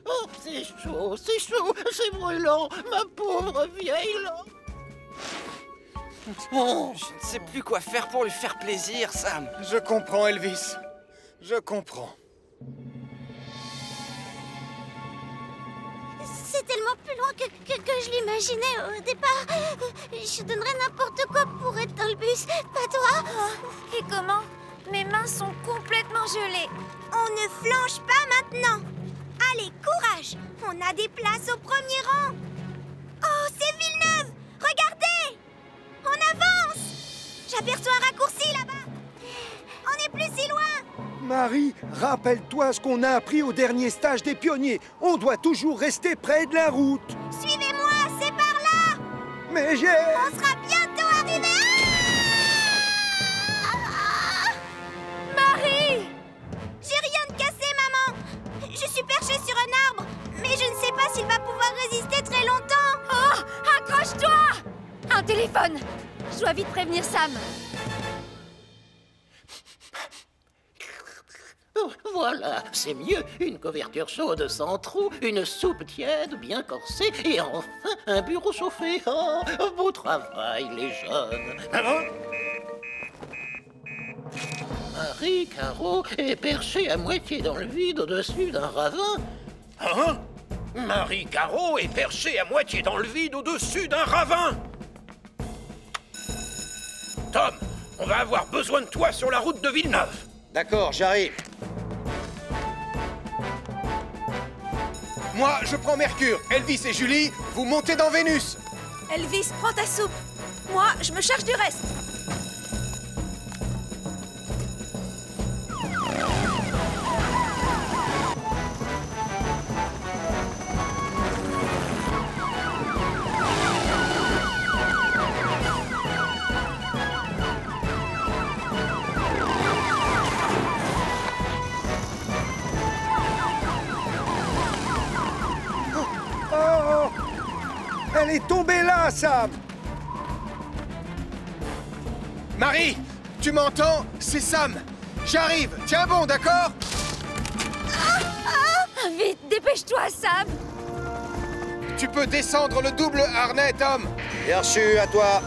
Oh, c'est chaud, c'est brûlant, ma pauvre vieille lampe. Oh, je ne sais plus quoi faire pour lui faire plaisir, Sam. Je comprends, Elvis. Je comprends. C'est tellement plus loin que je l'imaginais au départ. Je donnerais n'importe quoi pour être dans le bus, pas toi? Et comment? Mes mains sont complètement gelées. On ne flanche pas maintenant. Allez, courage. On a des places au premier rang. Oh, c'est Villeneuve. Regardez. On avance. J'aperçois un raccourci là-bas. On n'est plus si loin. Marie, rappelle-toi ce qu'on a appris au dernier stage des pionniers. On doit toujours rester près de la route. Suivez-moi, c'est par là. Mais j'ai... On sera bientôt arrivés. Marie! J'ai rien de cassé, maman. Je suis perchée sur un arbre, mais je ne sais pas s'il va pouvoir résister très longtemps. Oh! Accroche-toi! Un téléphone! Je dois vite prévenir Sam. Voilà, c'est mieux. Une couverture chaude sans trou, une soupe tiède, bien corsée, et enfin un bureau chauffé. Oh, beau travail, les jeunes. Marie Caro est perchée à moitié dans le vide au-dessus d'un ravin. Hein? Marie Caro est perchée à moitié dans le vide au-dessus d'un ravin. Tom, on va avoir besoin de toi sur la route de Villeneuve. D'accord, j'arrive. Moi, je prends Mercure. Elvis et Julie, vous montez dans Vénus. Elvis, prends ta soupe. Moi, je me charge du reste. Oh! Elle est tombée là, Sam! Marie, tu m'entends? C'est Sam. J'arrive. Tiens bon, d'accord? Vite, dépêche-toi, Sam. Tu peux descendre le double harnais, Tom. Bien reçu, à toi.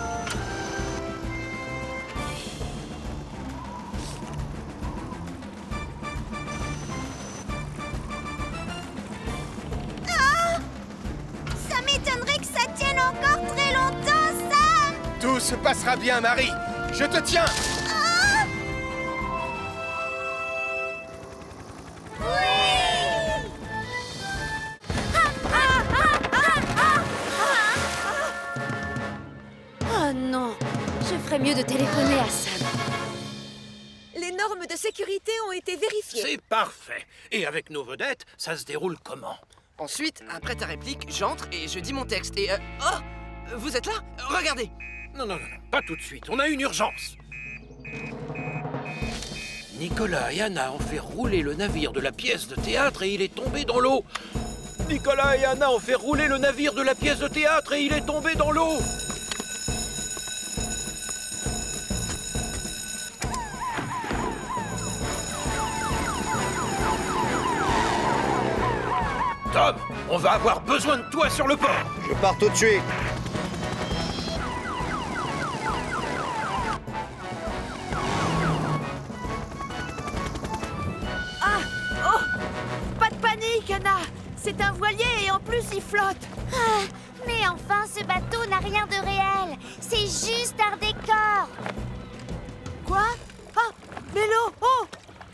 Ça m'étonnerait que ça tienne encore très longtemps, Sam. Tout se passera bien, Marie. Je te tiens. Oh non, je ferais mieux de téléphoner à Sam. Les normes de sécurité ont été vérifiées. C'est parfait. Et avec nos vedettes, ça se déroule comment? Ensuite, après ta réplique, j'entre et je dis mon texte. Et oh! Vous êtes là? Regardez! Non, pas tout de suite. On a une urgence. Nicolas et Anna ont fait rouler le navire de la pièce de théâtre et il est tombé dans l'eau. Nicolas et Anna ont fait rouler le navire de la pièce de théâtre et il est tombé dans l'eau. Tom, on va avoir besoin de toi sur le port. Je pars tout de suite. Pas de panique, Anna. C'est un voilier et en plus il flotte. Mais enfin, ce bateau n'a rien de réel. C'est juste un décor. Quoi? Ah, Mélo, oh!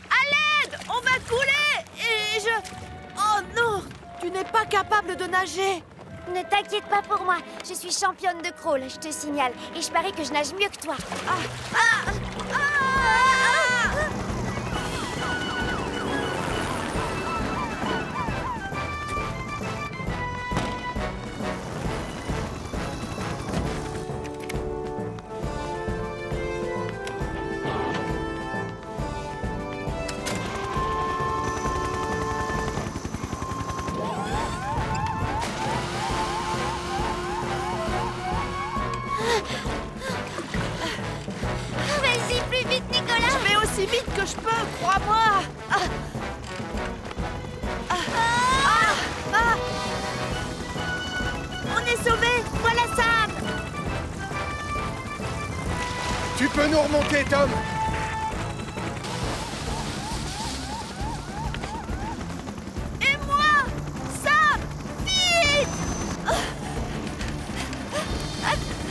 À l'aide! On va couler! Et je... Oh non! Tu n'es pas capable de nager! Ne t'inquiète pas pour moi. Je suis championne de crawl, je te signale. Et je parie que je nage mieux que toi. Vas-y, plus vite, Nicolas. peux nous remonter, Tom? Et moi, Sam, vite!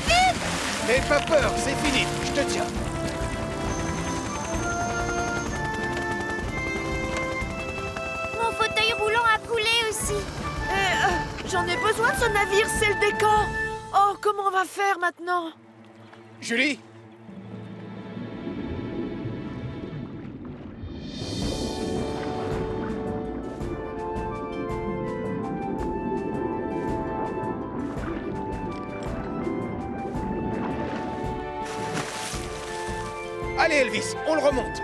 Vite! N'aie pas peur, c'est fini, je te tiens. Mon fauteuil roulant a coulé aussi. J'en ai besoin de ce navire, c'est le décor. Oh, comment on va faire maintenant? Julie? Allez, Elvis, on le remonte.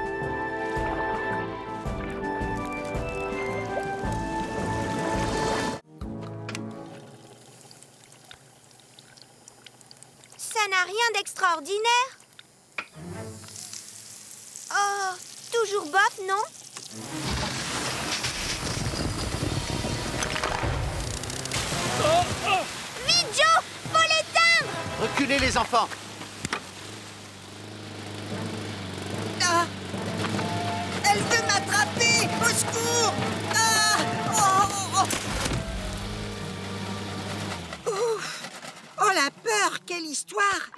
Ça n'a rien d'extraordinaire. Oh, toujours bof, non? Vite, Joe! Faut l'éteindre! Reculez, les enfants. Ah! Elle veut m'attraper! Au secours! Ah! Oh, oh, oh. Ouf! Oh, la peur! Quelle histoire!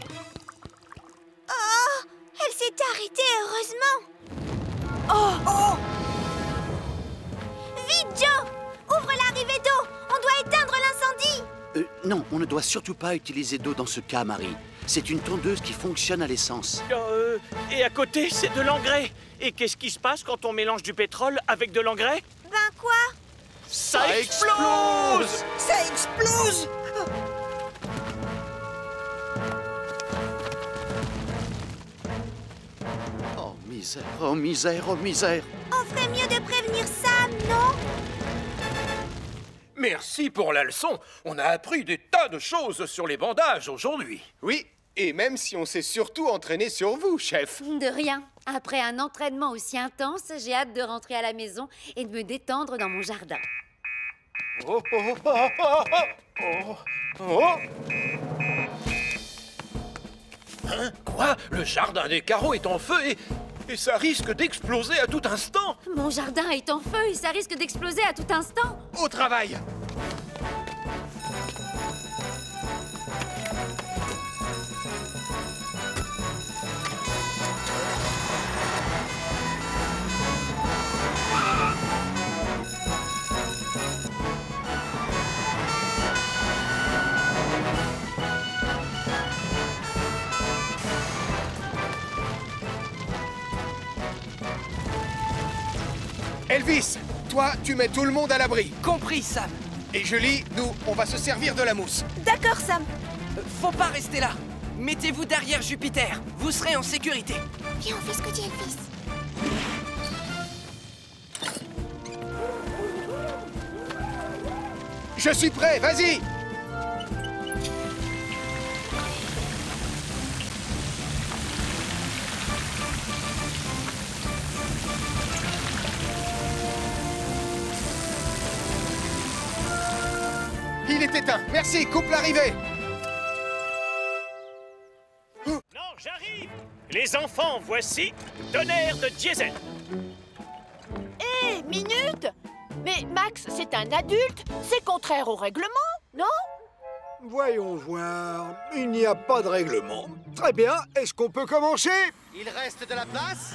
Oh, elle s'est arrêtée, heureusement. Oh! Oh! Vite, Joe! Ouvre l'arrivée d'eau! On doit éteindre l'incendie! Non, on ne doit surtout pas utiliser d'eau dans ce cas, Marie. C'est une tondeuse qui fonctionne à l'essence. Et à côté, c'est de l'engrais. Et qu'est-ce qui se passe quand on mélange du pétrole avec de l'engrais? Ben quoi? Ça explose! Ça explose! Oh, misère, oh, misère, oh, misère. On ferait mieux de prévenir Sam, non? Merci pour la leçon. On a appris des tas de choses sur les bandages aujourd'hui. Oui, et même si on s'est surtout entraîné sur vous, chef. De rien. Après un entraînement aussi intense, j'ai hâte de rentrer à la maison et de me détendre dans mon jardin. Oh, oh, oh, oh, oh, oh, oh. Hein? Quoi? Le jardin des carreaux est en feu et ça risque d'exploser à tout instant. Mon jardin est en feu et ça risque d'exploser à tout instant. Au travail! Elvis, toi, tu mets tout le monde à l'abri. Compris, Sam. Et Julie, nous, on va se servir de la mousse. D'accord, Sam. Faut pas rester là. Mettez-vous derrière Jupiter. Vous serez en sécurité. Viens, on fait ce que dit Elvis. Je suis prêt, vas-y! Il est éteint. Merci, coupe l'arrivée. Non, j'arrive. Les enfants, voici tonnerre de diesel. Hé, minute! Mais Max, c'est un adulte. C'est contraire au règlement, non? Voyons voir. Il n'y a pas de règlement. Très bien. Est-ce qu'on peut commencer? Il reste de la place?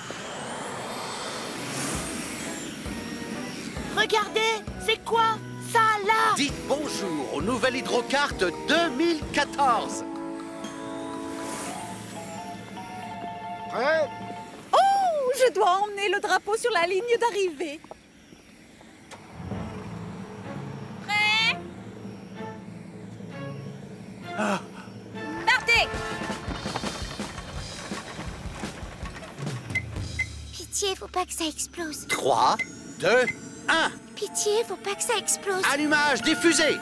Regardez, c'est quoi ça là? Dites bonjour aux nouvelles hydrocartes 2014. Prêt? Oh, je dois emmener le drapeau sur la ligne d'arrivée. Prêt? Partez! Pitié, faut pas que ça explose. 3, 2, 1. Pitié, faut pas que ça explose. Allumage diffusé.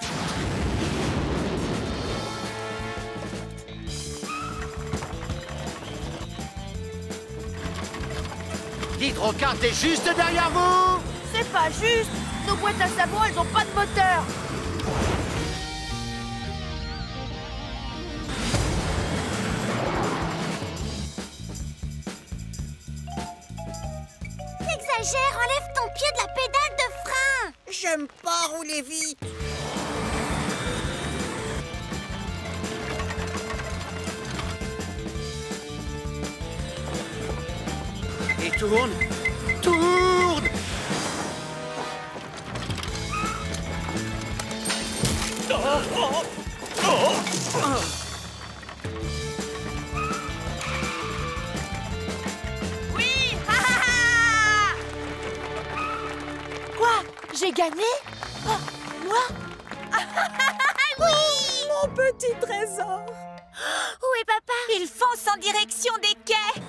L'hydrocarte est juste derrière vous. C'est pas juste. Nos boîtes à savon, elles ont pas de moteur. pied de la pédale de frein. J'aime pas rouler vite. Et tourne. Tourne. Oui. Quoi? J'ai gagné? Oh, moi? Oui! Mon petit trésor. Où est papa? Il fonce en direction des quais.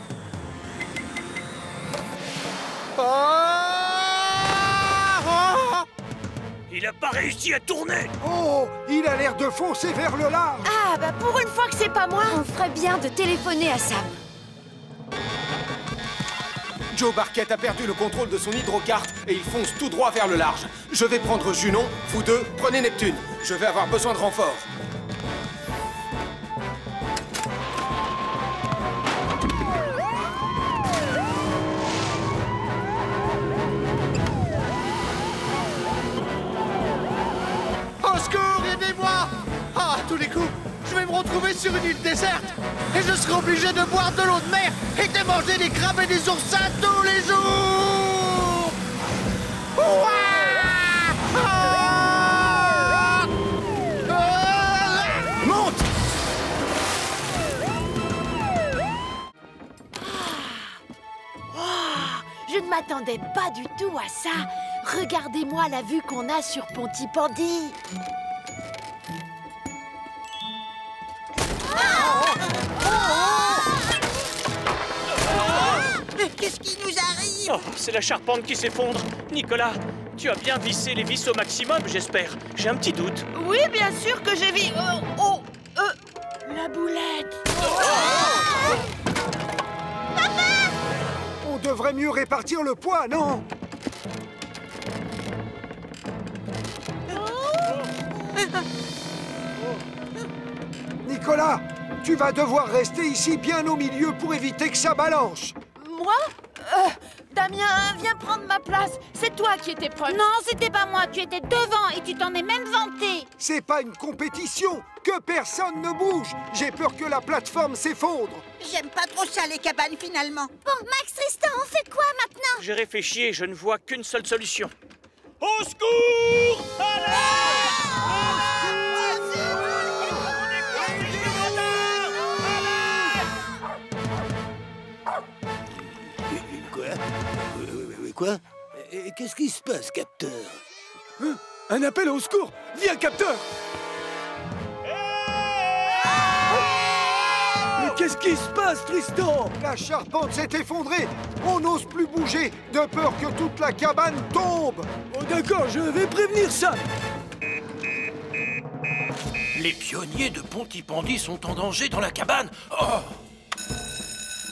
Il a pas réussi à tourner. Oh, il a l'air de foncer vers le large. Ah, bah pour une fois que c'est pas moi. On ferait bien de téléphoner à Sam. Joe Barquette a perdu le contrôle de son hydrocarte et il fonce tout droit vers le large. Je vais prendre Junon, vous deux, prenez Neptune. Je vais avoir besoin de renfort. Au secours, aidez-moi! Ah, à tous les coups, je vais me retrouver sur une île déserte et je serai obligé de boire de l'eau de mer et de manger des crabes et des oursins tous les jours! Ouah! Ah! Ah! Monte! Je ne m'attendais pas du tout à ça. Regardez-moi la vue qu'on a sur Pontypandy. Qu'est-ce qui nous arrive? Oh, c'est la charpente qui s'effondre. Nicolas, tu as bien vissé les vis au maximum, j'espère. J'ai un petit doute. Oui, bien sûr que j'ai vu... la boulette. On devrait mieux répartir le poids, non? Nicolas, tu vas devoir rester ici bien au milieu pour éviter que ça balance. Moi? Damien, viens prendre ma place. C'est toi qui étais proche. Non, c'était pas moi. Tu étais devant et tu t'en es même vanté. C'est pas une compétition. Que personne ne bouge. J'ai peur que la plateforme s'effondre. J'aime pas trop ça, les cabanes, finalement. Bon, Max Tristan, on fait quoi maintenant? J'ai réfléchi et je ne vois qu'une seule solution. Au secours! Quoi? Qu'est-ce qui se passe, capteur? Hein? Un appel au secours! Viens, capteur! Mais qu'est-ce qui se passe, Tristan? La charpente s'est effondrée! On n'ose plus bouger, de peur que toute la cabane tombe! Oh d'accord, je vais prévenir ça! Les pionniers de Pontypandy sont en danger dans la cabane. Oh!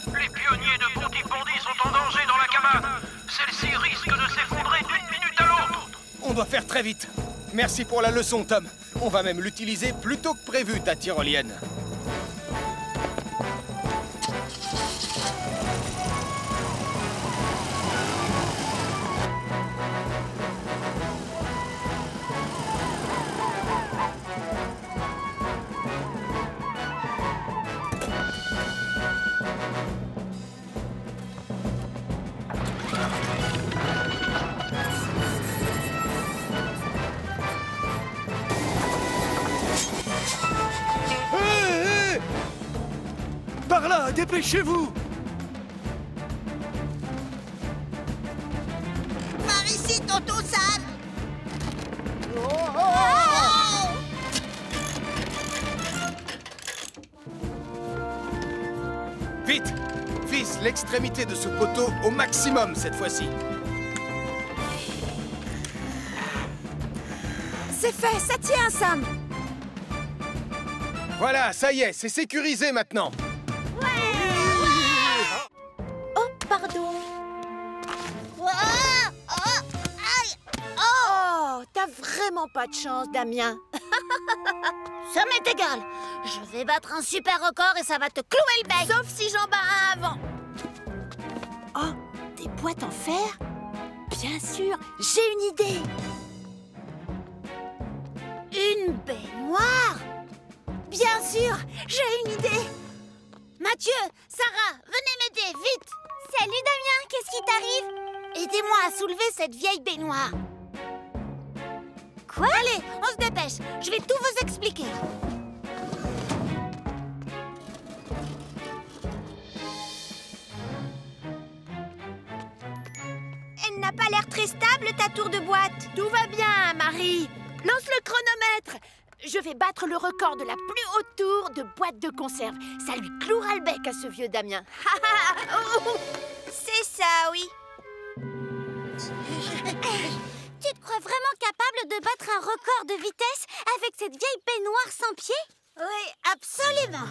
Les pionniers de Pontypandy sont en danger dans la cabane. Celle-ci risque de s'effondrer d'une minute à l'autre. On doit faire très vite. Merci pour la leçon, Tom. On va même l'utiliser plus tôt que prévu, ta tyrolienne. Par là, dépêchez-vous! Par ici, tonton Sam. Vite! Visse l'extrémité de ce poteau au maximum cette fois-ci. C'est fait, ça tient, Sam. Voilà, ça y est, c'est sécurisé maintenant. Oh, pardon. Oh, t'as vraiment pas de chance, Damien. Ça m'est égal. Je vais battre un super record et ça va te clouer le bec. Sauf si j'en bats un avant. Oh, des boîtes en fer? Bien sûr, j'ai une idée. Une baignoire? Bien sûr, j'ai une idée. Mathieu, Sarah, venez m'aider, vite. Salut Damien, qu'est-ce qui t'arrive? Aidez-moi à soulever cette vieille baignoire. Quoi? Allez, on se dépêche, je vais tout vous expliquer. Elle n'a pas l'air très stable, ta tour de boîte. Tout va bien, Marie. Lance le chronomètre. Je vais battre le record de la plus haute tour de boîte de conserve. Ça lui clouera le bec à ce vieux Damien. C'est ça, oui. Tu te crois vraiment capable de battre un record de vitesse avec cette vieille baignoire sans pied? Oui, absolument.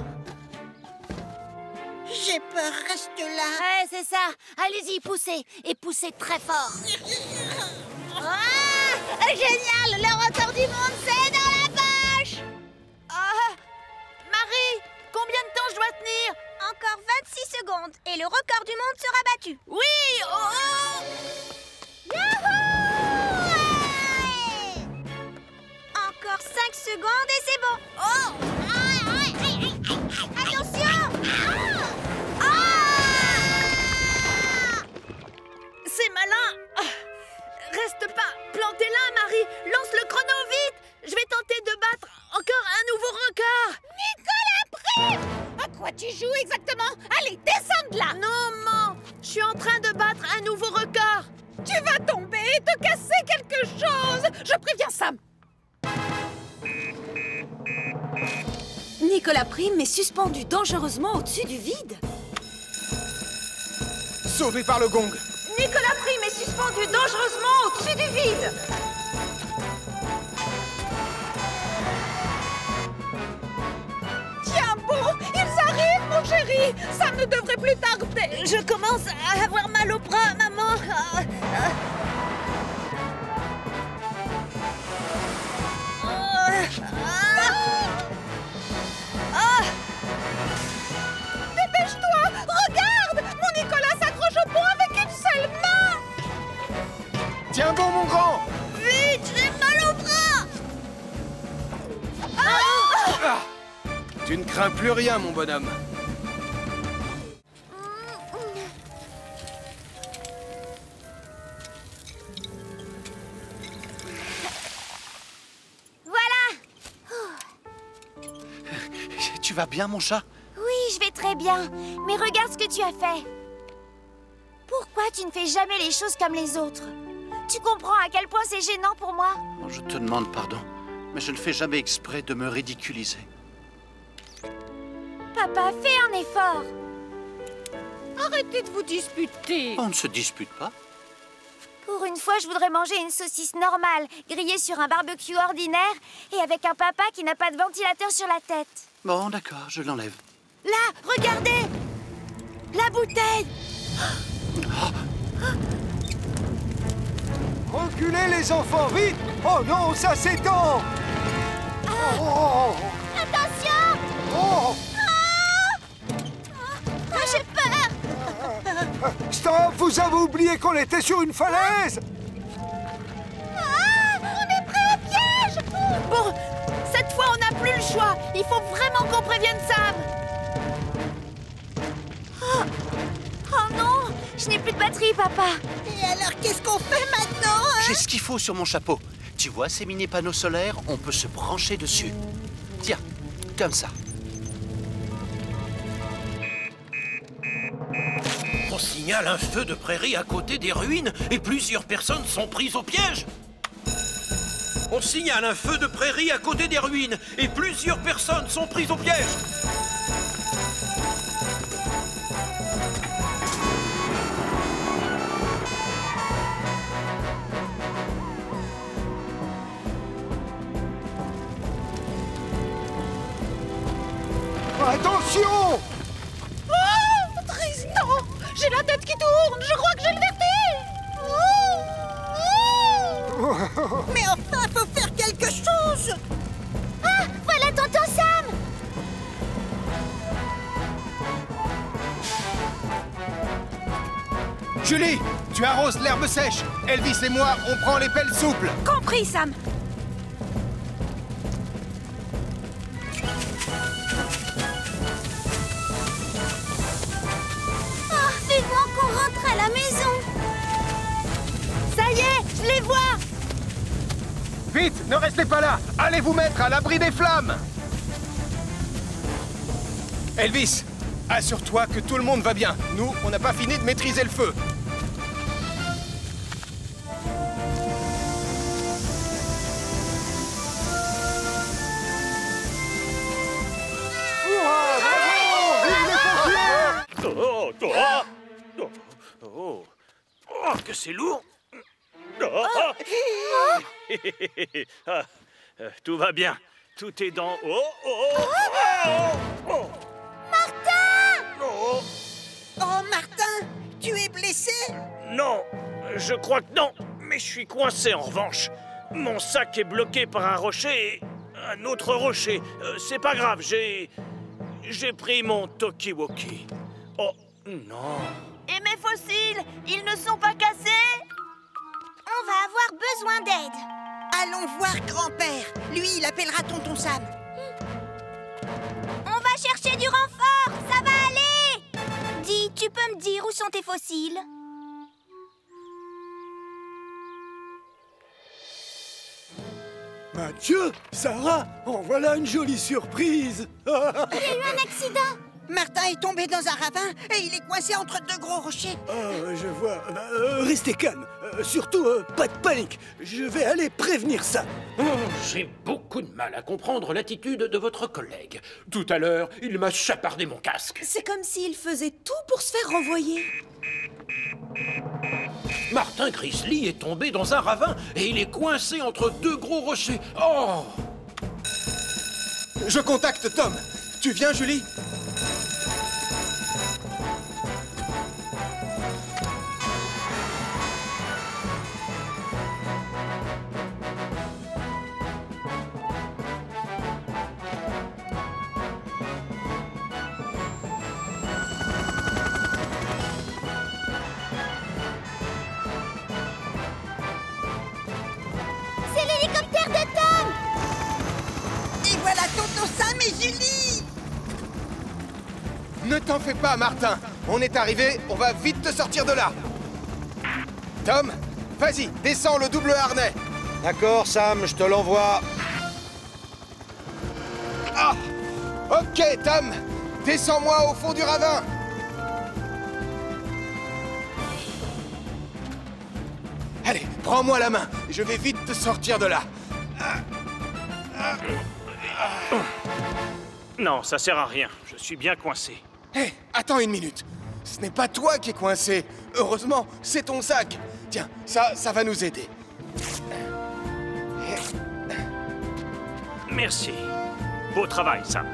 J'ai peur, reste là. Ouais, c'est ça. Allez-y, poussez. Et poussez très fort. Ah, génial! Le record du monde, c'est dans la poche! Marie, combien de temps je dois tenir? Encore 26 secondes et le record du monde sera battu. Oui! Youhou! Ouais! Encore 5 secondes et c'est bon. Attention! C'est malin! Reste pas planté là, Marie! Lance le chrono vite! Je vais tenter de battre encore un nouveau record! Nicolas Prime! À quoi tu joues exactement? Allez, descends de là! Non, maman! Je suis en train de battre un nouveau record! Tu vas tomber et te casser quelque chose! Je préviens Sam! Nicolas Prime est suspendu dangereusement au-dessus du vide. Sauvé par le gong. Nicolas Prime est suspendu dangereusement au-dessus du vide. Tiens bon, ils arrivent, mon chéri! Ça ne devrait plus tarder! Je commence à avoir mal au bras, maman. Dépêche-toi! Regarde! Mon Nicolas s'accroche au pont avec une seule main! Tiens bon, mon grand. Vite, j'ai mal au bras. Ah, tu ne crains plus rien, mon bonhomme. Tu vas bien, mon chat? Oui, je vais très bien. Mais regarde ce que tu as fait. Pourquoi tu ne fais jamais les choses comme les autres? Tu comprends à quel point c'est gênant pour moi? Je te demande pardon, mais je ne fais jamais exprès de me ridiculiser. Papa, fais un effort. Arrêtez de vous disputer. On ne se dispute pas. Pour une fois, je voudrais manger une saucisse normale, grillée sur un barbecue ordinaire et avec un papa qui n'a pas de ventilateur sur la tête. Bon, d'accord, je l'enlève. Là, regardez. La bouteille. Reculez les enfants, vite! Oh non, ça s'étend! Oh. Attention! Oh. J'ai peur! Stop! Vous avez oublié qu'on était sur une falaise! On est prêt au piège! Bon, cette fois, on n'a plus le choix. Il faut vraiment qu'on prévienne Sam. Oh non! Je n'ai plus de batterie, papa! Et alors, qu'est-ce qu'on fait maintenant, hein? J'ai ce qu'il faut sur mon chapeau. Tu vois ces mini-panneaux solaires? On peut se brancher dessus. Tiens, comme ça. On signale un feu de prairie à côté des ruines et plusieurs personnes sont prises au piège. On signale un feu de prairie à côté des ruines et plusieurs personnes sont prises au piège. Attention! Oh, Tristan! J'ai la tête qui tourne! Je crois que j'ai le vertige! Mais enfin, faut faire quelque chose! Ah! Voilà tonton Sam! Julie, tu arroses l'herbe sèche. Elvis et moi, on prend les pelles souples. Compris, Sam. Oh, vivement qu'on rentre à la maison. Ça y est, je les vois. Vite, ne restez pas là. Allez vous mettre à l'abri des flammes. Elvis, assure-toi que tout le monde va bien. Nous, on n'a pas fini de maîtriser le feu. Oh, que c'est lourd. Tout va bien. Tout est dans... Martin! Oh, Martin, tu es blessé? Non, je crois que non. Mais je suis coincé en revanche. Mon sac est bloqué par un rocher et un autre rocher. C'est pas grave, j'ai pris mon talkie-walkie. Oh, non. Et mes fossiles, ils ne sont pas cassés? On va avoir besoin d'aide. Allons voir grand-père. Lui, il appellera tonton Sam. On va chercher du renfort, ça va aller. Dis, tu peux me dire où sont tes fossiles? Mathieu, Sarah, en voilà une jolie surprise. Il y a eu un accident. Martin est tombé dans un ravin et il est coincé entre deux gros rochers. Ah, je vois. Restez calme. Surtout, pas de panique. Je vais aller prévenir ça. Oh, j'ai beaucoup de mal à comprendre l'attitude de votre collègue. Tout à l'heure, il m'a chapardé mon casque. C'est comme s'il faisait tout pour se faire renvoyer. Martin Grizzly est tombé dans un ravin et il est coincé entre deux gros rochers. Oh! Je contacte Tom. Tu viens, Julie? C'est l'hélicoptère de Tom. Et voilà tonton Sam et Julie. Ne t'en fais pas, Martin. On est arrivé, on va vite te sortir de là. Tom, vas-y, descends le double harnais. D'accord, Sam, je te l'envoie. Ah! Ok, Tom, descends-moi au fond du ravin. Allez, prends-moi la main. Je vais vite te sortir de là. Non, ça sert à rien. Je suis bien coincé. Hé, attends une minute. Ce n'est pas toi qui es coincé. Heureusement, c'est ton sac. Tiens, ça va nous aider. Merci. Beau travail, Sam.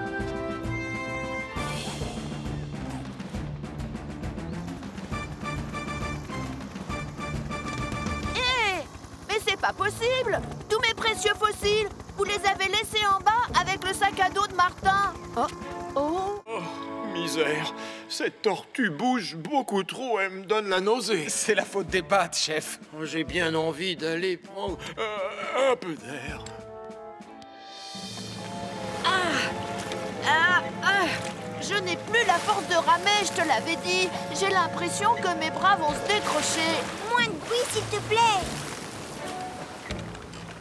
Mais c'est pas possible. Tous mes précieux fossiles, vous les avez laissés en bas avec le sac à dos de Martin. Oh. Misère. Cette tortue bouge beaucoup trop, elle me donne la nausée. C'est la faute des battes, chef. J'ai bien envie d'aller prendre... Un peu d'air. Je n'ai plus la force de ramer, je te l'avais dit. J'ai l'impression que mes bras vont se décrocher. Moins de bruit, s'il te plaît.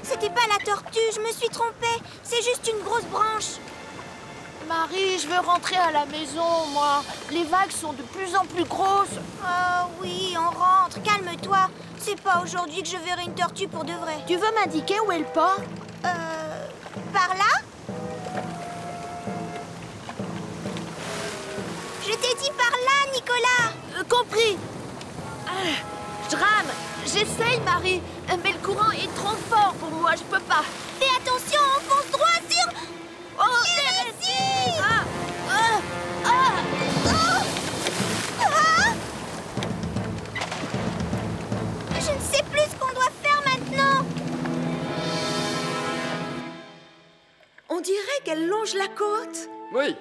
C'était pas la tortue, je me suis trompée. C'est juste une grosse branche. Marie, je veux rentrer à la maison, moi. Les vagues sont de plus en plus grosses. Oh oui, on rentre, calme-toi. C'est pas aujourd'hui que je verrai une tortue pour de vrai. Tu veux m'indiquer où est le port? Par là? Je t'ai dit par là, Nicolas. Compris. Je rame. J'essaye, Marie. Mais le courant est trop fort pour moi, je peux pas. Fais attention, on fonce droit sur... Oh, il est ici. Je ne sais plus ce qu'on doit faire maintenant. On dirait qu'elle longe la côte. Oui.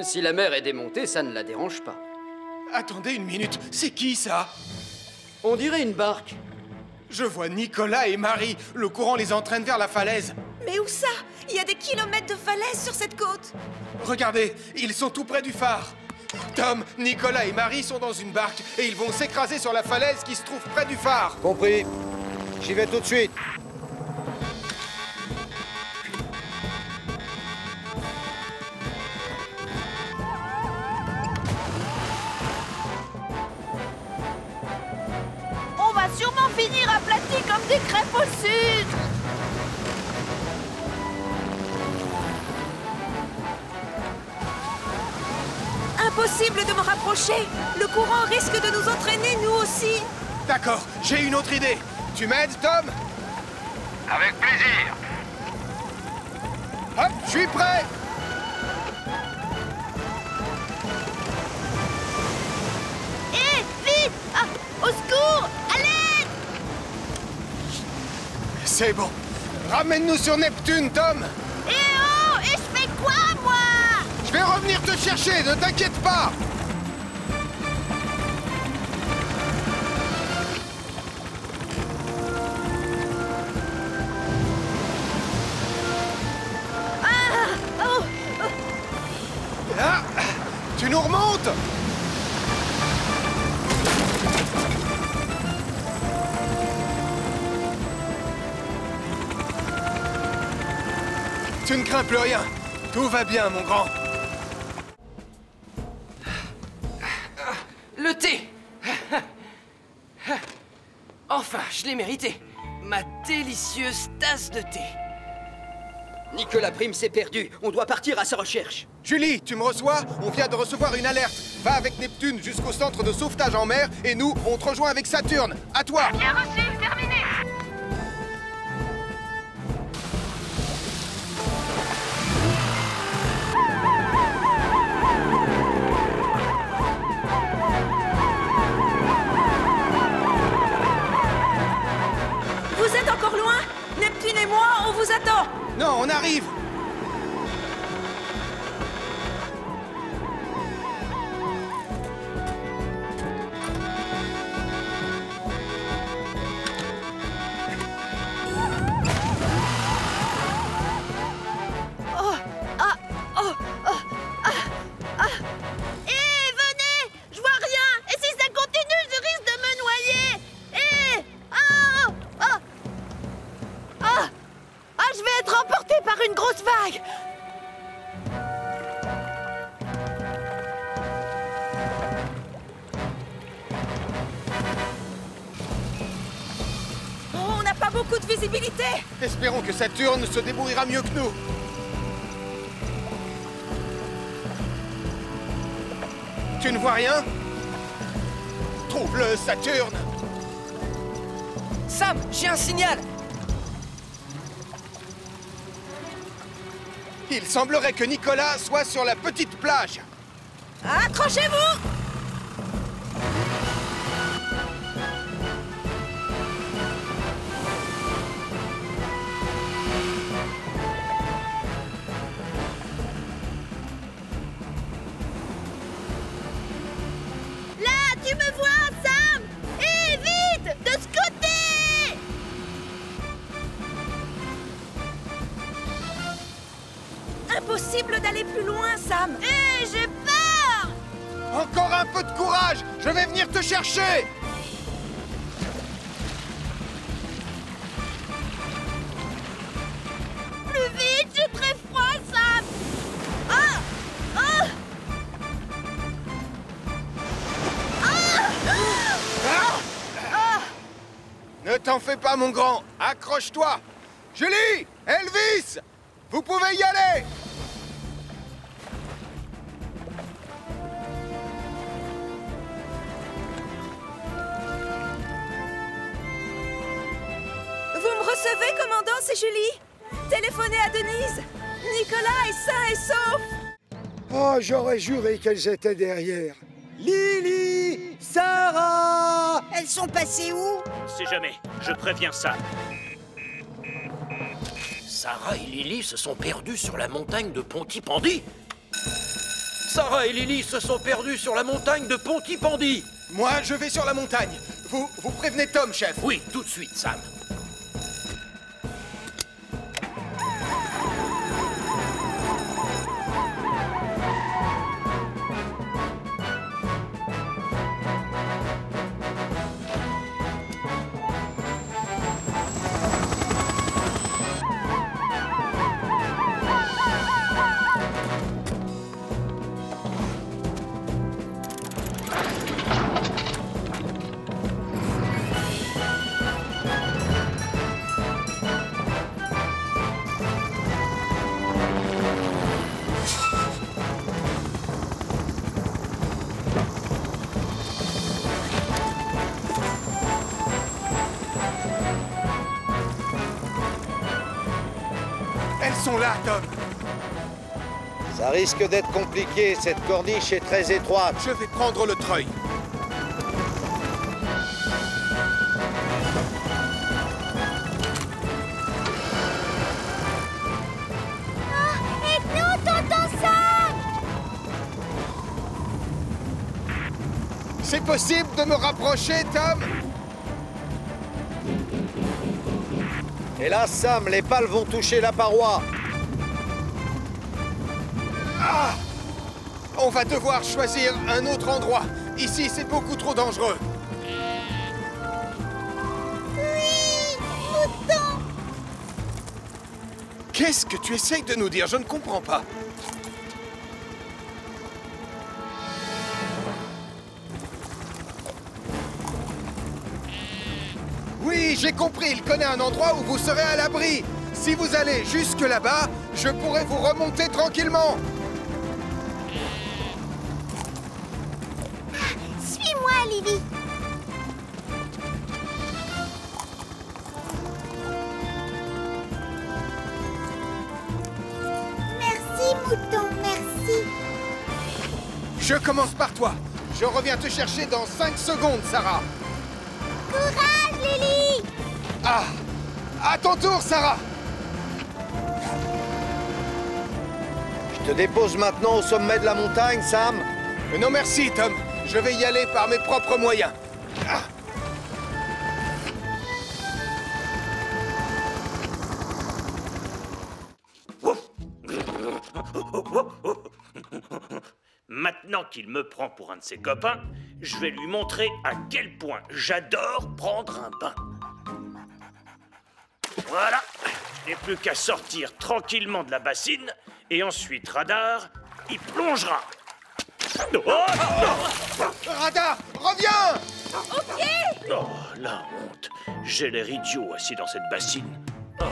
Si la mer est démontée, ça ne la dérange pas. Attendez une minute, c'est qui ça? On dirait une barque. Je vois Nicolas et Marie. Le courant les entraîne vers la falaise. Mais où ça? Il y a des kilomètres de falaises sur cette côte. Regardez, ils sont tout près du phare. Tom, Nicolas et Marie sont dans une barque et ils vont s'écraser sur la falaise qui se trouve près du phare. Compris. J'y vais tout de suite. On va sûrement finir aplatis comme des crêpes au sucre. Impossible de me rapprocher. Le courant risque de nous entraîner, nous aussi. D'accord, j'ai une autre idée. Tu m'aides, Tom? Avec plaisir. Hop, je suis prêt. Hé, vite! Ah, au secours! À l'aide! C'est bon. Ramène-nous sur Neptune, Tom. Eh oh! Et je fais quoi, moi? Je vais revenir te chercher, ne t'inquiète pas. Ah, tu nous remontes? Tu ne crains plus rien. Tout va bien, mon grand. Le thé. Enfin, je l'ai mérité. Ma délicieuse tasse de thé. Nicolas Prime s'est perdu. On doit partir à sa recherche. Julie, tu me reçois? On vient de recevoir une alerte. Va avec Neptune jusqu'au centre de sauvetage en mer et nous, on te rejoint avec Saturne. À toi. Bien reçu, terminé. Vous êtes encore loin? Neptune et moi, on vous attend. Non, on arrive. Hé, venez! Je vois rien! Et si ça continue, je risque de me noyer! Hé! Ah! Ah! Ah! Ah, je vais être emporté par une grosse vague! Oh, on n'a pas beaucoup de visibilité. Espérons que Saturne se débrouillera mieux que nous. Tu ne vois rien? Trouve-le, Saturne! Sam, j'ai un signal. Il semblerait que Nicolas soit sur la petite plage. Accrochez-vous. Là, tu me vois, Sam! Hé, vite! De ce côté! Impossible d'aller plus loin, Sam. Hé, j'ai peur! Encore un peu de courage! Je vais venir te chercher! Plus vite, j'ai très froid, Sam! Ah! Ah! Ne t'en fais pas, mon grand! Accroche-toi! Julie! Elvis! Vous pouvez y aller! Vous me recevez, commandant, c'est Julie. Téléphonez à Denise. Nicolas est sain et sauf. Oh, j'aurais juré qu'elles étaient derrière. Lily! Sarah! Elles sont passées où? C'est jamais. Je préviens ça. Sarah et Lily se sont perdus sur la montagne de Pontypandy. Sarah et Lily se sont perdus sur la montagne de Pontypandy. Moi, je vais sur la montagne. Vous prévenez Tom, chef. Oui, tout de suite, Sam. Elles sont là, Tom. Ça risque d'être compliqué, cette corniche est très étroite. Je vais prendre le treuil. Aide-nous, tonton Sam! C'est possible de me rapprocher, Tom? Hélas, Sam, les pales vont toucher la paroi. Ah! On va devoir choisir un autre endroit. Ici, c'est beaucoup trop dangereux. Oui, mouton! Qu'est-ce que tu essayes de nous dire? Je ne comprends pas. Oui, j'ai compris. Il connaît un endroit où vous serez à l'abri. Si vous allez jusque là-bas, je pourrai vous remonter tranquillement. Suis-moi, Lily. Merci, mouton, merci. Je commence par toi. Je reviens te chercher dans 5 secondes, Sarah. Courage, Lily! Ah! À ton tour, Sarah! Je te dépose maintenant au sommet de la montagne, Sam. Non merci, Tom. Je vais y aller par mes propres moyens. Ah! Maintenant qu'il me prend pour un de ses copains, je vais lui montrer à quel point j'adore prendre un bain. Voilà, il n'est plus qu'à sortir tranquillement de la bassine, et ensuite Radar, il plongera. Oh, Radar, reviens! Ok! oh, la honte. J'ai l'air idiot assis dans cette bassine. Oh.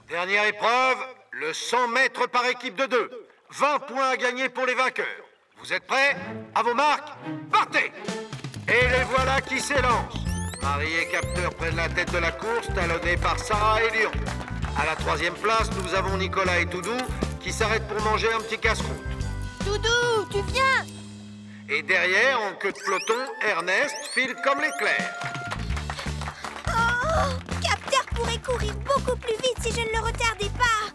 Dernière épreuve, le 100 mètres par équipe de 2. 20 points à gagner pour les vainqueurs. Vous êtes prêts? À vos marques, partez! Et les voilà qui s'élancent. Marie et Capteur prennent la tête de la course, talonnés par Sarah et Lion. À la 3e place, nous avons Nicolas et Toudou qui s'arrêtent pour manger un petit casse-croûte. Doudou, tu viens? Et derrière, en queue de peloton, Ernest file comme l'éclair. Oh! Capteur pourrait courir beaucoup plus vite si je ne le retardais pas.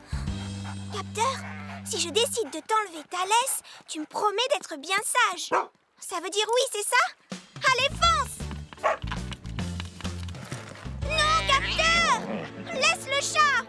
Capteur, si je décide de t'enlever ta laisse, tu me promets d'être bien sage. Ça veut dire oui, c'est ça? Allez, fonce! Non, Capteur! Laisse le chat!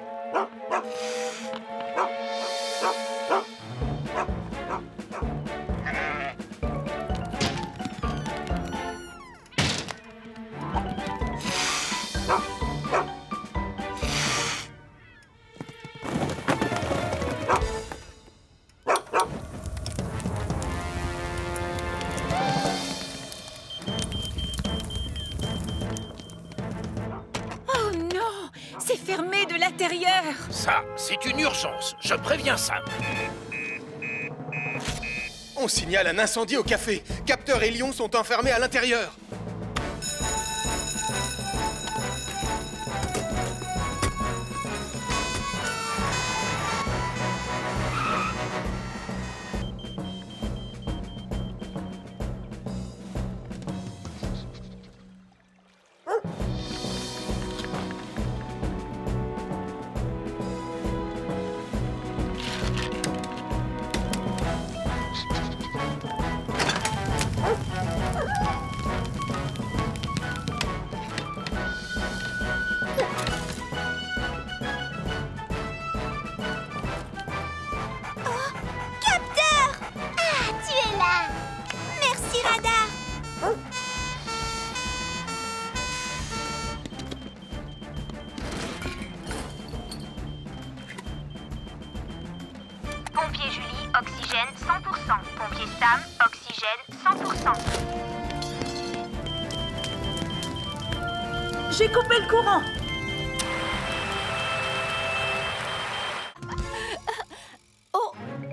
Oh non! C'est fermé de l'intérieur! Ça, c'est une urgence. Je préviens Sam. On signale un incendie au café. Capteur et Lion sont enfermés à l'intérieur. oxygène 100%. Pompier Sam, oxygène 100%. J'ai coupé le courant.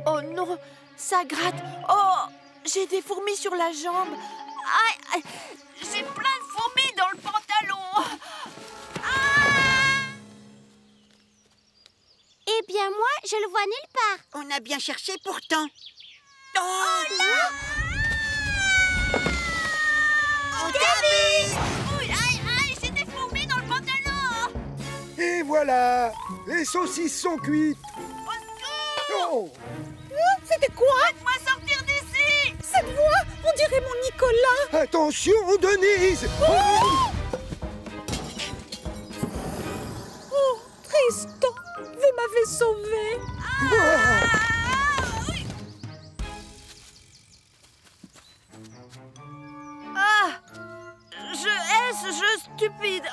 Oh non, ça gratte. Oh, j'ai des fourmis sur la jambe. Aïe, j'ai plein de fourmis dans le pantalon. Eh bien, moi, je le vois nulle part. On a bien cherché pourtant. Oh là! On t'a vu! Aïe, j'ai des fourmis dans le pantalon. Et voilà, les saucisses sont cuites. Oh. C'était quoi? Faites-moi sortir d'ici. Cette voix, on dirait mon Nicolas. Attention, Denise. Oh, Tristan, vous m'avez sauvé. Ce jeu stupide.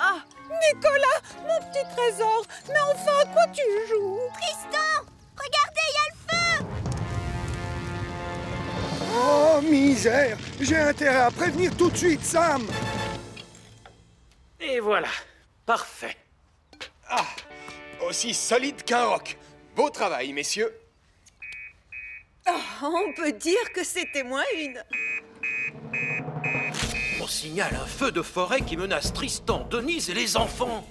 Nicolas, mon petit trésor, mais enfin, à quoi tu joues? Tristan, regardez, il y a le feu. Oh, misère. J'ai intérêt à prévenir tout de suite, Sam. Et voilà, parfait. Ah, aussi solide qu'un roc. Beau travail, messieurs. On peut dire que c'était moins une. On signale un feu de forêt qui menace Tristan, Denise et les enfants.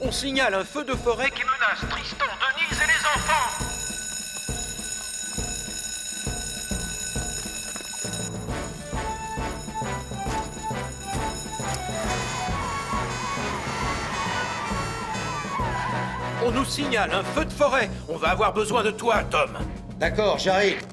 On signale un feu de forêt qui menace Tristan, Denise et les enfants. On nous signale un feu de forêt. On va avoir besoin de toi, Tom. D'accord, j'arrive.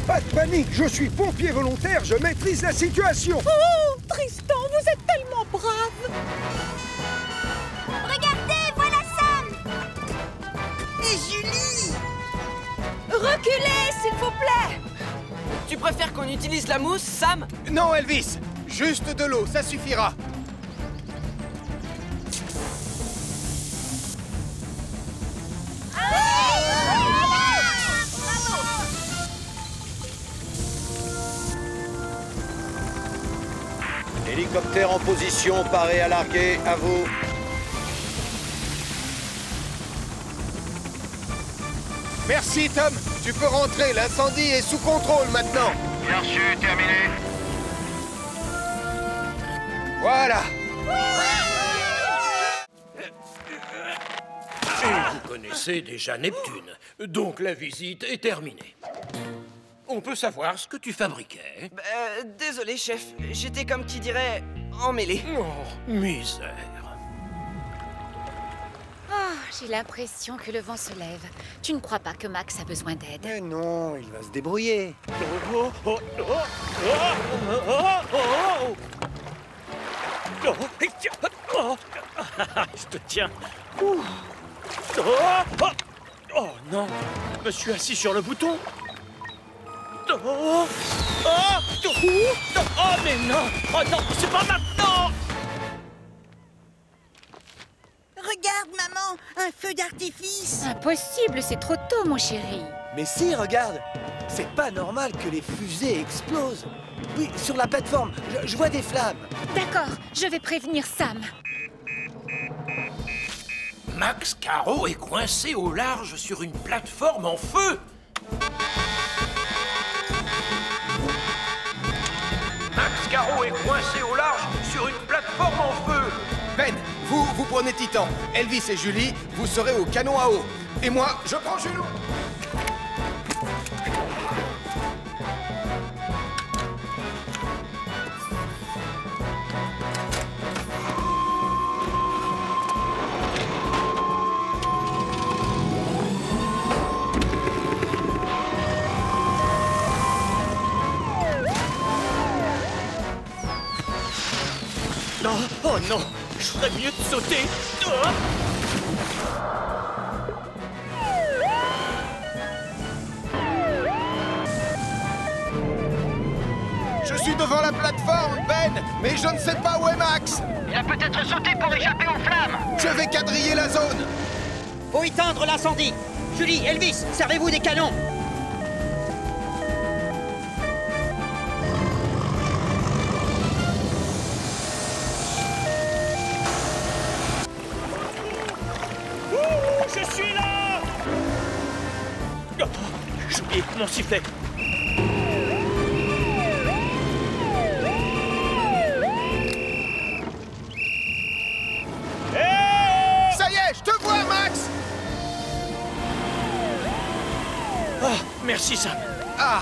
Pas de panique, je suis pompier volontaire, je maîtrise la situation. Oh, Tristan, vous êtes tellement brave. Regardez, voilà Sam. Et Julie! Reculez, s'il vous plaît. Tu préfères qu'on utilise la mousse, Sam? Non, Elvis. Juste de l'eau, ça suffira. Hélicoptère en position, paré à larguer, à vous. Merci, Tom. Tu peux rentrer, l'incendie est sous contrôle maintenant. Bien reçu, terminé. Voilà. Et vous connaissez déjà Neptune, donc la visite est terminée. On peut savoir ce que tu fabriquais? Désolé, chef. J'étais comme qui dirait emmêlé. Oh, misère. Oh, j'ai l'impression que le vent se lève. Tu ne crois pas que Max a besoin d'aide? Mais non, il va se débrouiller. Je te tiens. Oh non, je me suis assis sur le bouton. Oh mais non! Oh non, c'est pas maintenant! Regarde, maman, un feu d'artifice. Impossible, c'est trop tôt, mon chéri. Mais si, regarde, c'est pas normal que les fusées explosent. Oui, sur la plateforme, je vois des flammes. D'accord, je vais prévenir Sam. Max Caro est coincé au large sur une plateforme en feu. Max Caro est coincé au large sur une plateforme en feu. Ben, vous prenez Titan. Elvis et Julie, vous serez au canon à eau. Et moi, je prends Juno. Non, oh non, je ferais mieux de sauter. suis devant la plateforme, Ben, mais je ne sais pas où est Max. Il a peut-être sauté pour échapper aux flammes. Je vais quadriller la zone. Faut éteindre l'incendie. Julie, Elvis, servez-vous des canons. Je suis là! Oh, j'ai oublié mon sifflet. Hey! Ça y est, je te vois, Max! Oh, merci, Sam. Ah,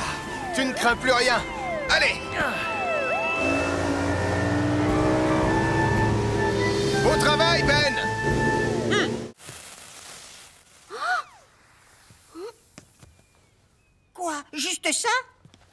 tu ne crains plus rien. Allez! Beau travail, Ben! Quoi? Juste ça?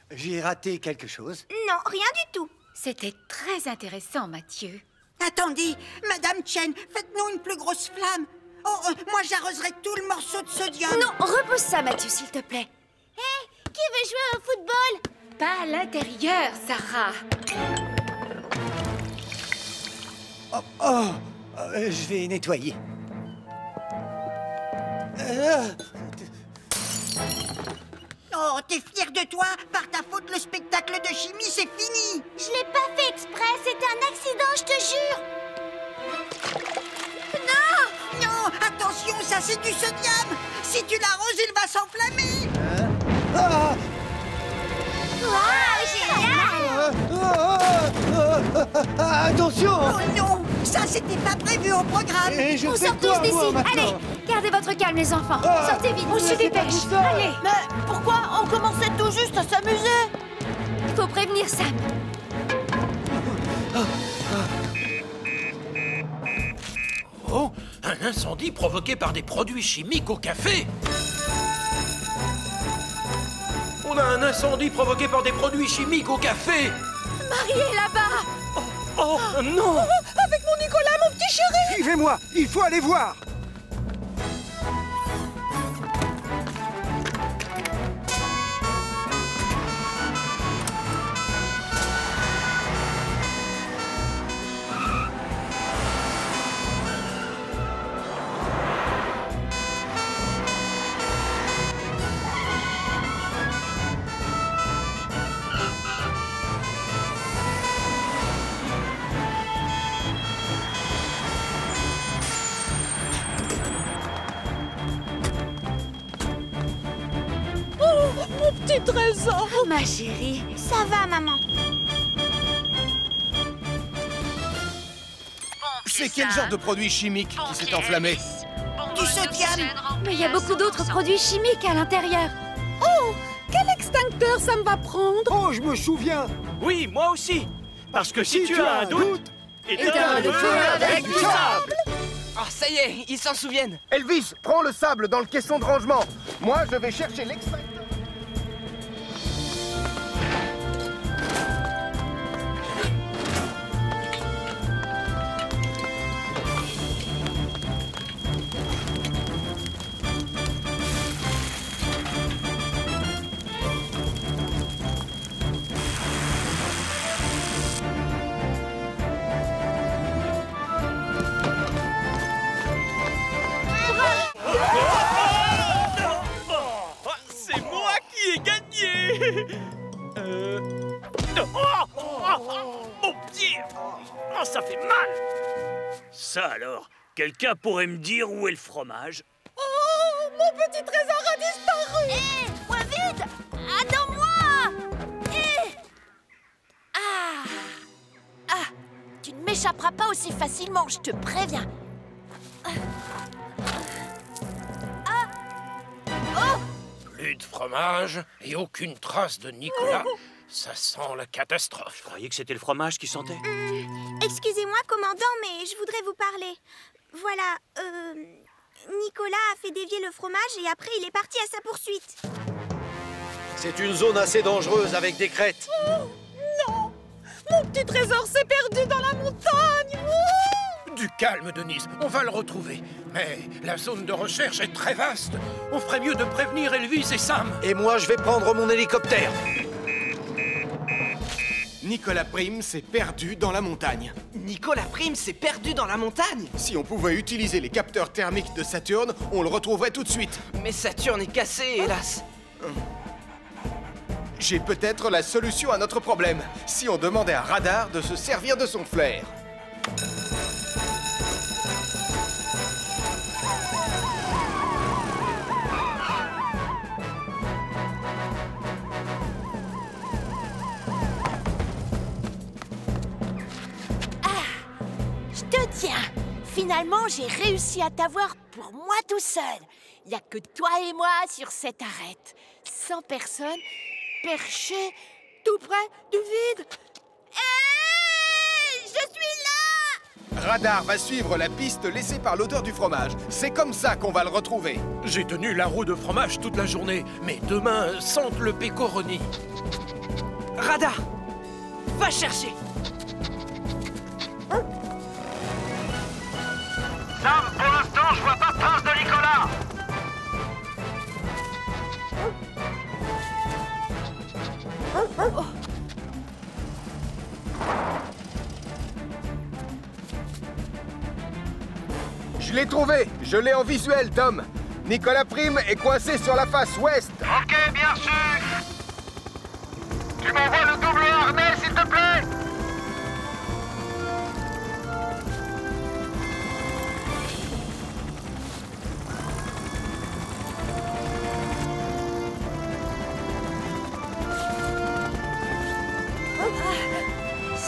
J'ai raté quelque chose. Non, rien du tout. C'était très intéressant, Mathieu. Attendez, Madame Chen, faites-nous une plus grosse flamme. Oh, moi j'arroserai tout le morceau de sodium. Non, repousse ça, Mathieu, s'il te plaît. Hé, qui veut jouer au football? Pas à l'intérieur, Sarah. Je vais nettoyer. Oh, t'es fier de toi? Par ta faute, le spectacle de chimie, c'est fini. Je l'ai pas fait exprès, c'était un accident, je te jure. Non! Non, attention, ça c'est du sodium. Si tu l'arroses, il va s'enflammer. Attention! Oh non, ça c'était pas prévu au programme. Et je On fais sort quoi, tous d'ici. moi, maintenant? Allez, gardez votre calme, les enfants. Sortez vite, on se dépêche. Allez. Mais pourquoi on commençait tout juste à s'amuser? Il faut prévenir Sam. Oh, un incendie provoqué par des produits chimiques au café. On a un incendie provoqué par des produits chimiques au café. Marie est là-bas. Oh non! Avec mon Nicolas, mon petit chéri! Suivez-moi, il faut aller voir. Mon petit trésor! Ma chérie. Ça va, maman. C'est quel genre de produit chimique qui s'est enflammé? Du sodium. Mais il y a beaucoup d'autres produits chimiques à l'intérieur. Oh! Quel extincteur ça me va prendre? Oh, je me souviens. Oui, moi aussi. Parce que si tu as un doute, éteins le feu avec du sable. Oh, ça y est, ils s'en souviennent. Elvis, prends le sable dans le caisson de rangement. Moi, je vais chercher l'extincteur. C'est moi qui ai gagné. Mon pied. Oh, ça fait mal. Ça alors, quelqu'un pourrait me dire où est le fromage? Oh! Mon petit trésor a disparu! Hé, moins vite! Attends-moi! Tu ne m'échapperas pas aussi facilement, je te préviens. Plus de fromage et aucune trace de Nicolas. Ça sent la catastrophe. Je croyais que c'était le fromage qui sentait. Excusez-moi, commandant, mais je voudrais vous parler. Voilà, Nicolas a fait dévier le fromage et après il est parti à sa poursuite. C'est une zone assez dangereuse avec des crêtes. Oh, non! Mon petit trésor s'est perdu dans la montagne! Oh! Du calme, Denise. On va le retrouver. Mais la zone de recherche est très vaste. On ferait mieux de prévenir Elvis et Sam. Et moi, je vais prendre mon hélicoptère. Nicolas Prime s'est perdu dans la montagne. Nicolas Prime s'est perdu dans la montagne? Si on pouvait utiliser les capteurs thermiques de Saturne, on le retrouverait tout de suite. Mais Saturne est cassé, hélas. J'ai peut-être la solution à notre problème. Si on demandait à Radar de se servir de son flair. Tiens, finalement, j'ai réussi à t'avoir pour moi tout seul. Il n'y a que toi et moi sur cette arête. 100 personnes, perchées, tout près du vide. Hé, je suis là! Radar va suivre la piste laissée par l'odeur du fromage. C'est comme ça qu'on va le retrouver. J'ai tenu la roue de fromage toute la journée, mais demain sente le pécoroni. Radar, va chercher. Sam, pour l'instant, je vois pas de trace de Nicolas. Je l'ai trouvé. Je l'ai en visuel, Tom. Nicolas Prime est coincé sur la face ouest. Ok, bien sûr. Tu m'envoies le double harnais, s'il te plaît.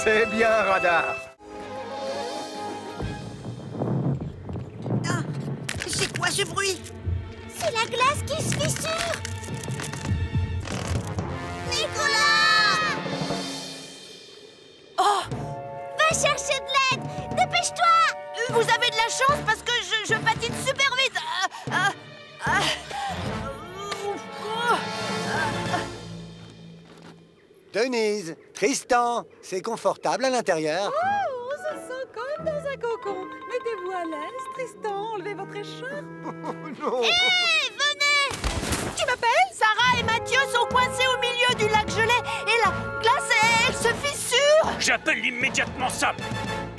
C'est bien, Radar. Ah, c'est quoi ce bruit? C'est la glace qui se fissure. Nicolas! Oh! Va chercher de l'aide. Dépêche-toi. Vous avez de la chance parce que je patine super vite. Denise, Tristan, c'est confortable à l'intérieur? Oh, on se sent comme dans un cocon. Mettez-vous à l'aise, Tristan, enlevez votre écharpe. Non. Hé, venez! Tu m'appelles? Sarah et Mathieu sont coincés au milieu du lac gelé et la glace, elle se fissure. J'appelle immédiatement Sam.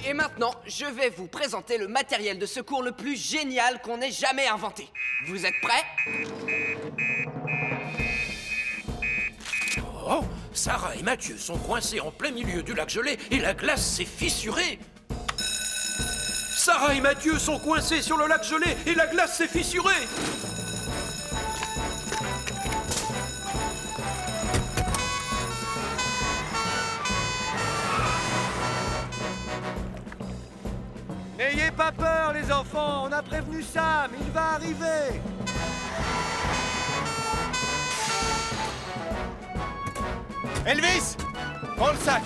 Et maintenant, je vais vous présenter le matériel de secours le plus génial qu'on ait jamais inventé. Vous êtes prêts? Oh, Sarah et Mathieu sont coincés en plein milieu du lac gelé et la glace s'est fissurée. Sarah et Mathieu sont coincés sur le lac gelé et la glace s'est fissurée. N'ayez pas peur, les enfants. On a prévenu Sam. Il va arriver. Elvis, prends le sac.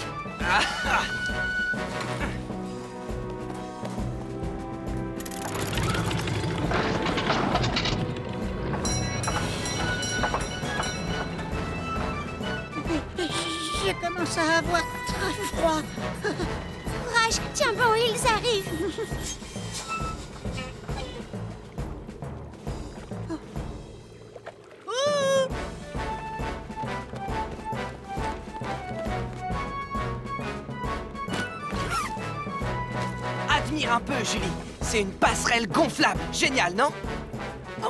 Je commence à avoir très froid. Courage, tiens bon, ils arrivent. Admire un peu, Julie. C'est une passerelle gonflable. Génial, non? Oh!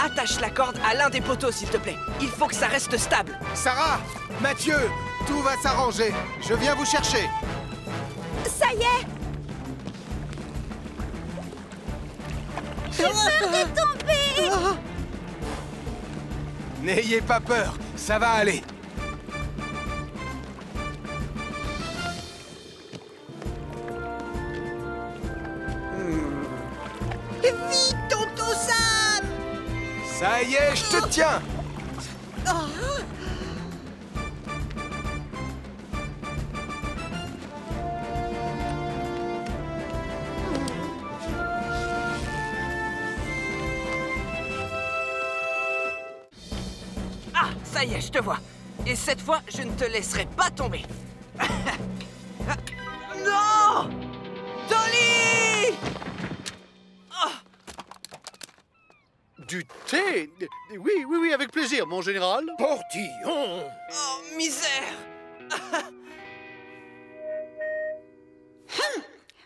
Attache la corde à l'un des poteaux, s'il te plaît. Il faut que ça reste stable. Sarah, Mathieu, tout va s'arranger. Je viens vous chercher. Ça y est! J'ai peur de tomber. N'ayez pas peur, ça va aller. Vite, tonton Sam! Ça y est, je te tiens. Ah, ça y est, je te vois. Et cette fois, je ne te laisserai pas tomber. Non! Dolly! Du thé? Oui, avec plaisir, mon général. Portillon! Oh, misère!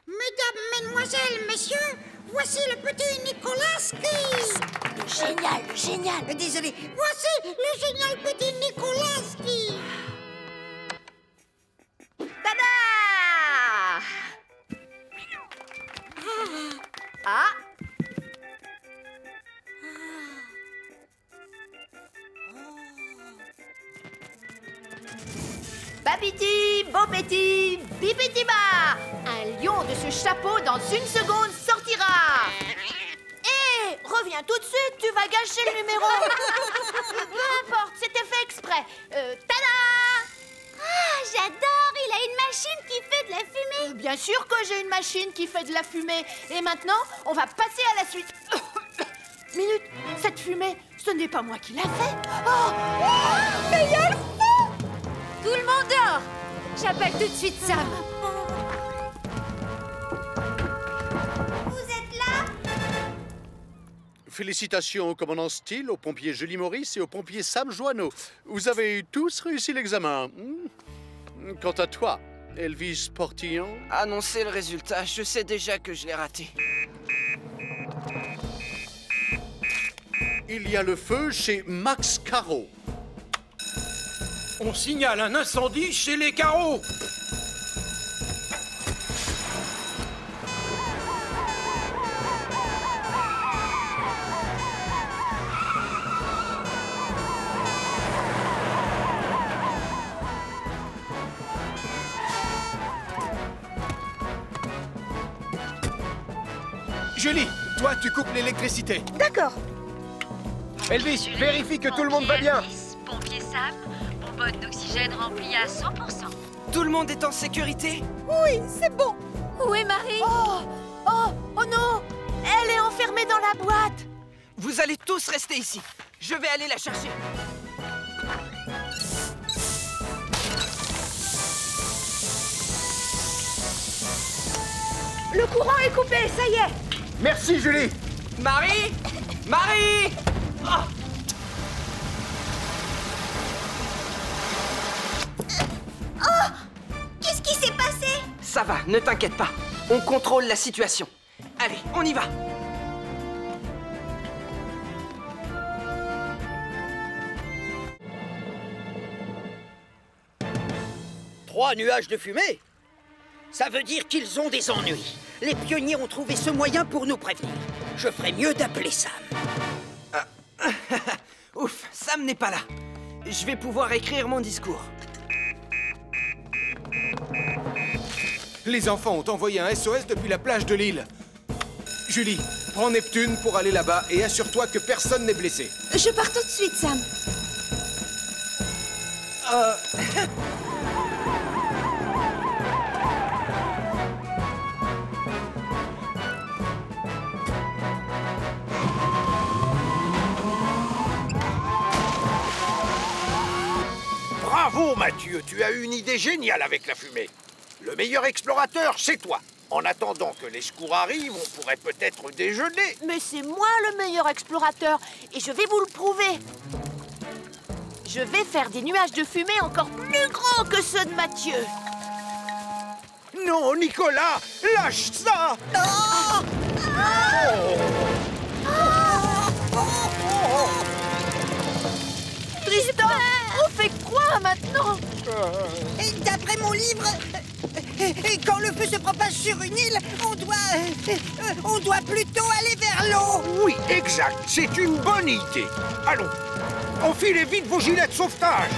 Mesdames, mesdemoiselles, messieurs, voici le petit Nikolaski. Le génial. Désolé, voici le génial petit Nikolaski. Tada! Ah! Babidi, bobidi, bibidi-ba! Un lion de ce chapeau dans une seconde sortira! Hé, reviens tout de suite, tu vas gâcher le numéro. Peu importe, c'était fait exprès. Tada! Ah, j'adore! Il a une machine qui fait de la fumée. Bien sûr que j'ai une machine qui fait de la fumée. Et maintenant, on va passer à la suite. Minute, cette fumée, ce n'est pas moi qui l'a fait. Oh! Mais il y a le feu! Tout le monde dort! J'appelle tout de suite Sam. Vous êtes là? Félicitations au commandant Steele, au pompier Julie Maurice et au pompier Sam Joanneau. Vous avez tous réussi l'examen. Quant à toi, Elvis Portillon... Annoncez le résultat, je sais déjà que je l'ai raté. Il y a le feu chez Max Caro. On signale un incendie chez les carreaux. Julie, toi, tu coupes l'électricité. D'accord. Elvis, vérifie que tout le monde va bien. Pompier Sam, bonbonne d'oxygène remplie à 100%. Tout le monde est en sécurité? Oui, c'est bon. Où est Marie? Oh non! Elle est enfermée dans la boîte. Vous allez tous rester ici. Je vais aller la chercher. Le courant est coupé, ça y est. Merci, Julie. Marie! Marie! Ah! Oh! Qu'est-ce qui s'est passé? Ça va, ne t'inquiète pas. On contrôle la situation. Allez, on y va. Trois nuages de fumée? Ça veut dire qu'ils ont des ennuis. Les pionniers ont trouvé ce moyen pour nous prévenir. Je ferais mieux d'appeler Sam. Ouf, Sam n'est pas là. Je vais pouvoir écrire mon discours. Les enfants ont envoyé un SOS depuis la plage de l'île. Julie, prends Neptune pour aller là-bas et assure-toi que personne n'est blessé. Je pars tout de suite, Sam. Bravo, Mathieu, tu as eu une idée géniale avec la fumée. Le meilleur explorateur, c'est toi. En attendant que les secours arrivent, on pourrait peut-être déjeuner. Mais c'est moi le meilleur explorateur et je vais vous le prouver. Je vais faire des nuages de fumée encore plus gros que ceux de Mathieu. Non, Nicolas, lâche ça. Tristan, on fait quoi maintenant? D'après mon livre, quand le feu se propage sur une île, on doit plutôt aller vers l'eau. Oui, exact, c'est une bonne idée. Allons, enfilez vite vos gilets de sauvetage.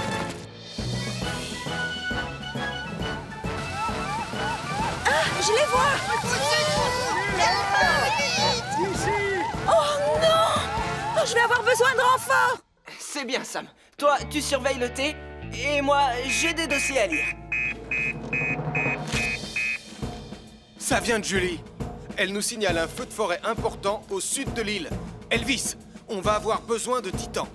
Je les vois. Oh non! Je vais avoir besoin de renfort. C'est bien, Sam. Toi, tu surveilles le thé, et moi, j'ai des dossiers à lire. Ça vient de Julie. Elle nous signale un feu de forêt important au sud de l'île. Elvis, on va avoir besoin de titans.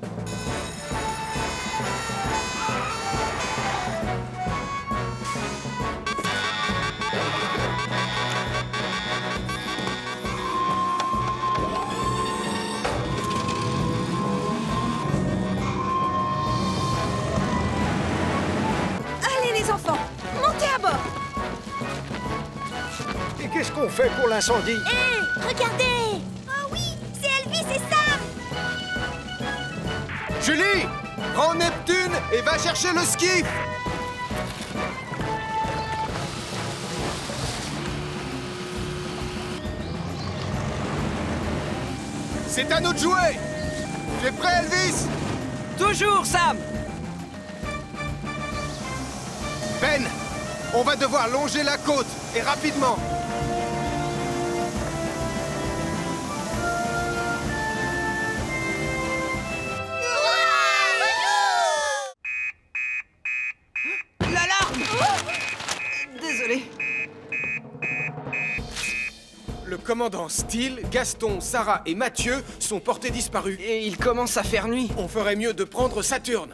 Et qu'est-ce qu'on fait pour l'incendie? Hé, regardez! Oh oui, c'est Elvis et Sam! Julie, prends Neptune et va chercher le skiff. C'est à nous de jouer. Tu es prêt, Elvis? Toujours, Sam! Ben, on va devoir longer la côte, et rapidement. L'alarme! Désolé. Le commandant Steele, Gaston, Sarah et Mathieu sont portés disparus. Et il commence à faire nuit. On ferait mieux de prendre Saturne.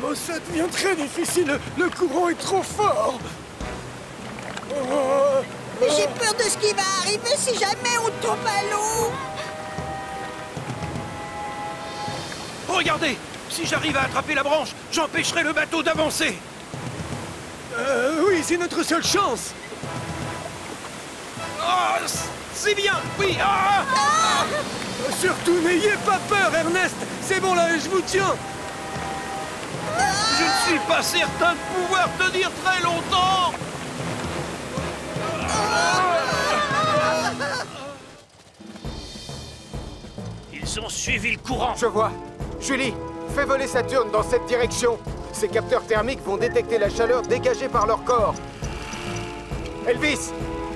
Oh, ça devient très difficile. Le courant est trop fort. J'ai peur de ce qui va arriver si jamais on tombe à l'eau. Regardez! Si j'arrive à attraper la branche, j'empêcherai le bateau d'avancer! Oui, c'est notre seule chance. Oh, c'est bien! Oui! Ah! Surtout, n'ayez pas peur, Ernest. C'est bon là, je vous tiens. Je ne suis pas certain de pouvoir tenir très longtemps! Ils ont suivi le courant! Je vois. Julie, fais voler Saturne dans cette direction. Ces capteurs thermiques vont détecter la chaleur dégagée par leur corps. Elvis,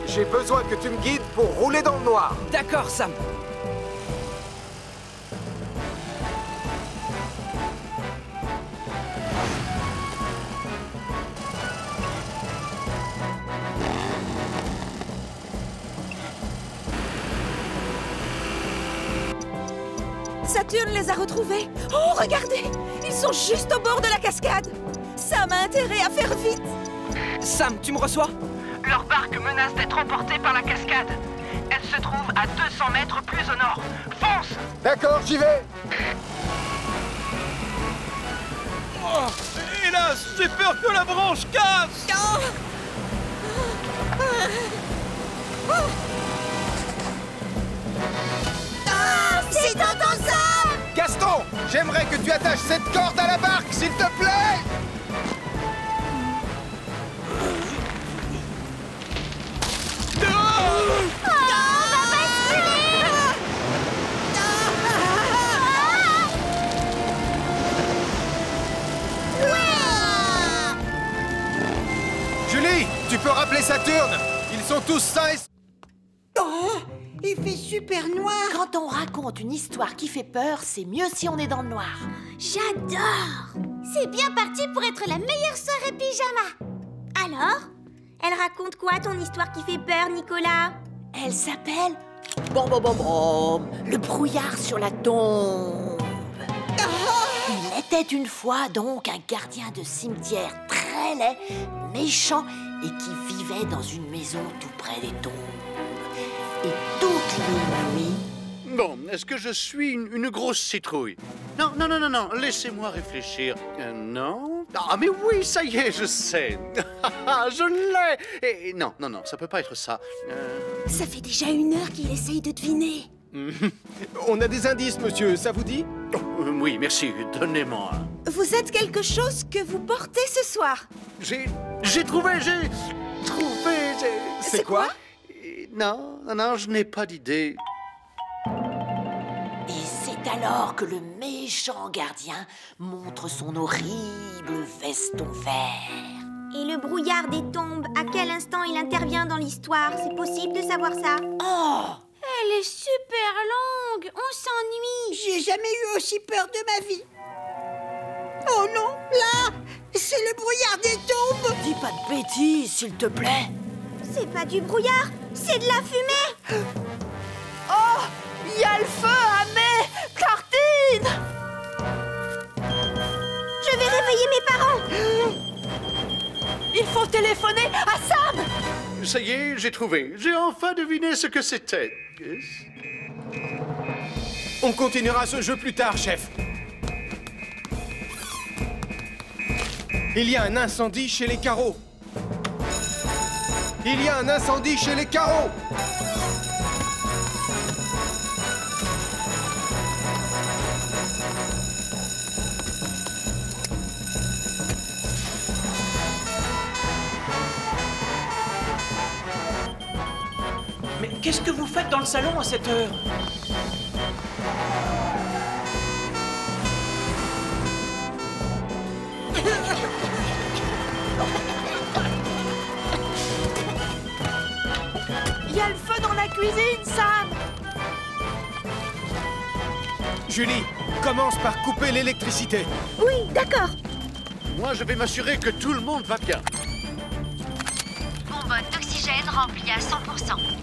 j'ai besoin que tu me guides pour rouler dans le noir. D'accord, Sam. Saturne les a retrouvés. Oh, regardez! Ils sont juste au bord de la cascade. Ça m'a intérêt à faire vite. Sam, tu me reçois? Leur barque menace d'être emportée par la cascade. Elle se trouve à 200 mètres plus au nord. Fonce! D'accord, j'y vais. Oh, hélas, j'ai peur que la branche casse! C'est tonton Sam! Gaston, j'aimerais que tu attaches cette corde à la barque, s'il te plaît. Julie, tu peux rappeler Saturne. Ils sont tous sains et... Oh, il fait super noir. Quand on raconte une histoire qui fait peur, c'est mieux si on est dans le noir. J'adore! C'est bien parti pour être la meilleure soirée pyjama. Alors, elle raconte quoi ton histoire qui fait peur, Nicolas? Elle s'appelle... Bom bom bom bom, le brouillard sur la tombe. Il était une fois donc un gardien de cimetière très laid, méchant et qui vivait dans une maison tout près des tombes. Et toutes les nuits... Bon, est-ce que je suis une grosse citrouille? Non, non, non, non, non, laissez-moi réfléchir. Non? Ah, mais oui, ça y est, je sais. Je l'ai. Et non, non, non, ça peut pas être ça. Ça fait déjà 1 heure qu'il essaye de deviner. On a des indices, monsieur, ça vous dit? Oui, merci, donnez-moi. Vous êtes quelque chose que vous portez ce soir. J'ai trouvé. C'est quoi? Non, non, non, je n'ai pas d'idée. Et c'est alors que le méchant gardien montre son horrible veston vert. Et le brouillard des tombes, à quel instant il intervient dans l'histoire? C'est possible de savoir ça? Oh! Elle est super longue, on s'ennuie. J'ai jamais eu aussi peur de ma vie. pas de bêtises, s'il te plaît. C'est pas du brouillard, c'est de la fumée. Oh, il y a le feu à mes tartines. Je vais réveiller mes parents. Il faut téléphoner à Sam. Ça y est, j'ai trouvé. J'ai enfin deviné ce que c'était. On continuera ce jeu plus tard, chef. Il y a un incendie chez les carreaux. Il y a un incendie chez les carreaux. Mais qu'est-ce que vous faites dans le salon à cette heure? Il y a le feu dans la cuisine, Sam. Julie, commence par couper l'électricité. Oui, d'accord. Moi, je vais m'assurer que tout le monde va bien. Bonbonne d'oxygène remplie à 100%.